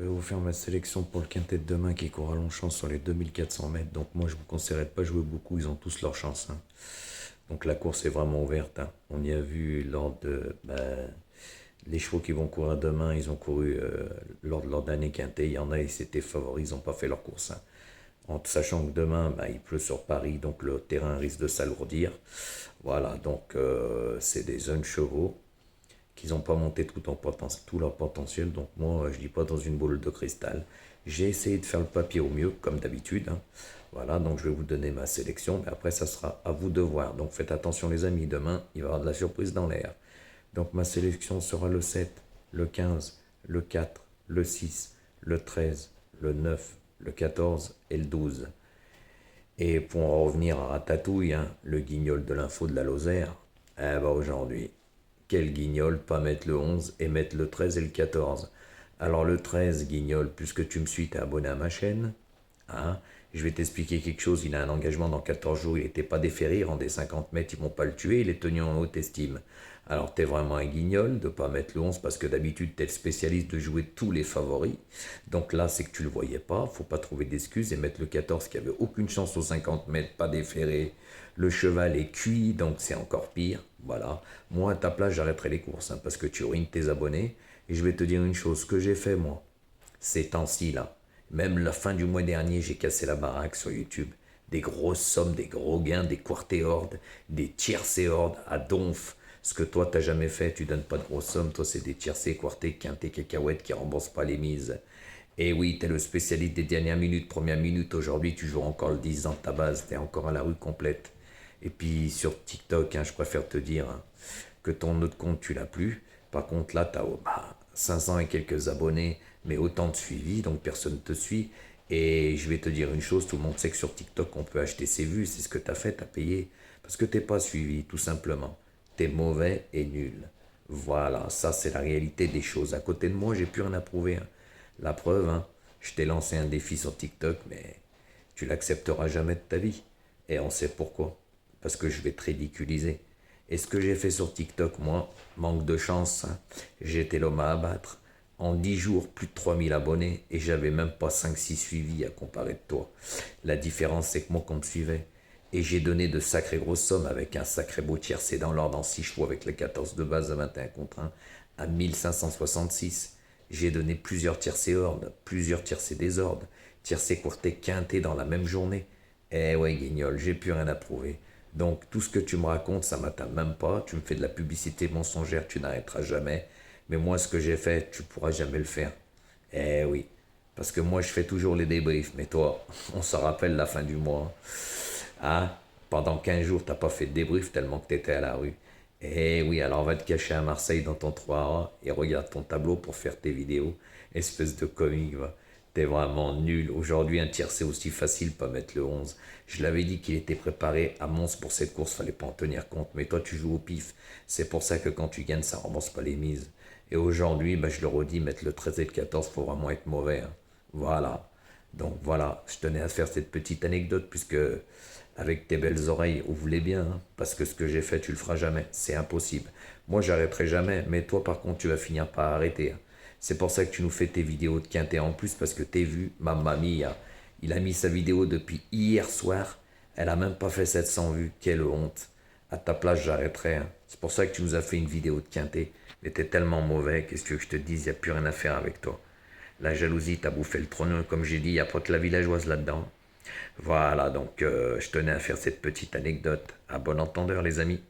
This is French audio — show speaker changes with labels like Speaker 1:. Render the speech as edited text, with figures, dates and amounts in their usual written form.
Speaker 1: Je vais vous faire ma sélection pour le quintet de demain qui court à Longchamp sur les 2400 mètres. Donc moi, je vous conseillerais de pas jouer beaucoup, ils ont tous leur chance, hein. Donc la course est vraiment ouverte, hein. On y a vu lors de... les chevaux qui vont courir demain, ils ont couru lors de leur dernier quintet. Il y en a, ils étaient favoris, ils n'ont pas fait leur course, hein. En sachant que demain, il pleut sur Paris, donc le terrain risque de s'alourdir. Voilà, donc c'est des jeunes chevaux qu'ils n'ont pas monté tout leur potentiel. Donc moi, je ne dis pas dans une boule de cristal. J'ai essayé de faire le papier au mieux, comme d'habitude, hein. Voilà, donc je vais vous donner ma sélection, mais après, ça sera à vous de voir. Donc faites attention les amis, demain, il va y avoir de la surprise dans l'air. Donc ma sélection sera le 7, le 15, le 4, le 6, le 13, le 9, le 14 et le 12. Et pour en revenir à Ratatouille, hein, le guignol de l'info de la Lozère, aujourd'hui, quel guignol, pas mettre le 11 et mettre le 13 et le 14. Alors le 13, guignol, puisque tu me suis, t'es abonné à ma chaîne, hein, je vais t'expliquer quelque chose, il a un engagement dans 14 jours, il n'était pas déféré, il rendait 50 mètres, ils vont pas le tuer, il est tenu en haute estime. Alors t'es vraiment un guignol de pas mettre le 11 parce que d'habitude t'es le spécialiste de jouer tous les favoris. Donc là c'est que tu le voyais pas, faut pas trouver d'excuses et mettre le 14 qui avait aucune chance aux 50 mètres, pas déféré. Le cheval est cuit donc c'est encore pire. Voilà, moi à ta place j'arrêterai les courses, hein, parce que tu ruines tes abonnés. Et je vais te dire une chose, ce que j'ai fait moi, ces temps-ci là, même la fin du mois dernier j'ai cassé la baraque sur YouTube. Des grosses sommes, des gros gains, des quarté-hordes, des tiercé-hordes à donf. Ce que toi, t'as jamais fait, tu donnes pas de grosses sommes. Toi, c'est des tiercés, quartés, quintés, cacahuètes qui remboursent pas les mises. Et oui, t'es le spécialiste des dernières minutes, première minute. Aujourd'hui, tu joues encore le 10 ans de ta base. T'es encore à la rue complète. Et puis, sur TikTok, hein, je préfère te dire, hein, que ton autre compte, tu l'as plus. Par contre, là, t'as 500 et quelques abonnés, mais autant de suivis, donc personne ne te suit. Et je vais te dire une chose, tout le monde sait que sur TikTok, on peut acheter ses vues. C'est ce que t'as fait, t'as payé. Parce que t'es pas suivi, tout simplement. T'es mauvais et nul. Voilà, ça c'est la réalité des choses. À côté de moi, j'ai plus rien à prouver, hein. La preuve, hein, je t'ai lancé un défi sur TikTok, mais tu l'accepteras jamais de ta vie. Et on sait pourquoi. Parce que je vais te ridiculiser. Et ce que j'ai fait sur TikTok, moi, manque de chance, hein, j'étais l'homme à abattre. En 10 jours, plus de 3000 abonnés et j'avais même pas 5-6 suivis à comparer de toi. La différence, c'est que moi, qu'on me suivait. Et j'ai donné de sacrées grosses sommes avec un sacré beau tiercé dans l'ordre en 6 chevaux avec les 14 de base à 21 contre 1 à 1566. J'ai donné plusieurs tiercés hordes, plusieurs tiercés désordres, tiercés courtés quintés dans la même journée. Eh ouais, guignol, j'ai plus rien à prouver. Donc tout ce que tu me racontes, ça m'atteint même pas. Tu me fais de la publicité mensongère, tu n'arrêteras jamais. Mais moi, ce que j'ai fait, tu pourras jamais le faire. Eh oui, parce que moi, je fais toujours les débriefs. Mais toi, on se rappelle la fin du mois. Ah, pendant 15 jours, t'as pas fait de débrief tellement que t'étais à la rue. Eh oui, alors va te cacher à Marseille dans ton 3A et regarde ton tableau pour faire tes vidéos. Espèce de comique, va. T'es vraiment nul. Aujourd'hui, un tir, c'est aussi facile, pas mettre le 11. Je l'avais dit qu'il était préparé à Mons pour cette course, fallait pas en tenir compte. Mais toi, tu joues au pif. C'est pour ça que quand tu gagnes, ça rembourse pas les mises. Et aujourd'hui, je le redis, mettre le 13 et le 14, faut vraiment être mauvais, hein. Voilà. Donc voilà, je tenais à faire cette petite anecdote puisque avec tes belles oreilles, vous voulez bien, hein, parce que ce que j'ai fait, tu le feras jamais, c'est impossible. Moi, j'arrêterai jamais, mais toi, par contre, tu vas finir par arrêter, hein. C'est pour ça que tu nous fais tes vidéos de quintet en plus, parce que t'es vu, mamma mia, il a mis sa vidéo depuis hier soir, elle a même pas fait 700 vues, quelle honte. À ta place, j'arrêterai, hein. C'est pour ça que tu nous as fait une vidéo de quintet, mais t'es tellement mauvais, qu'est-ce que tu veux que je te dise, il n'y a plus rien à faire avec toi. La jalousie t'a bouffé le trône, comme j'ai dit, il n'y a pas que la villageoise là-dedans. Voilà, donc je tenais à faire cette petite anecdote. À bon entendeur, les amis.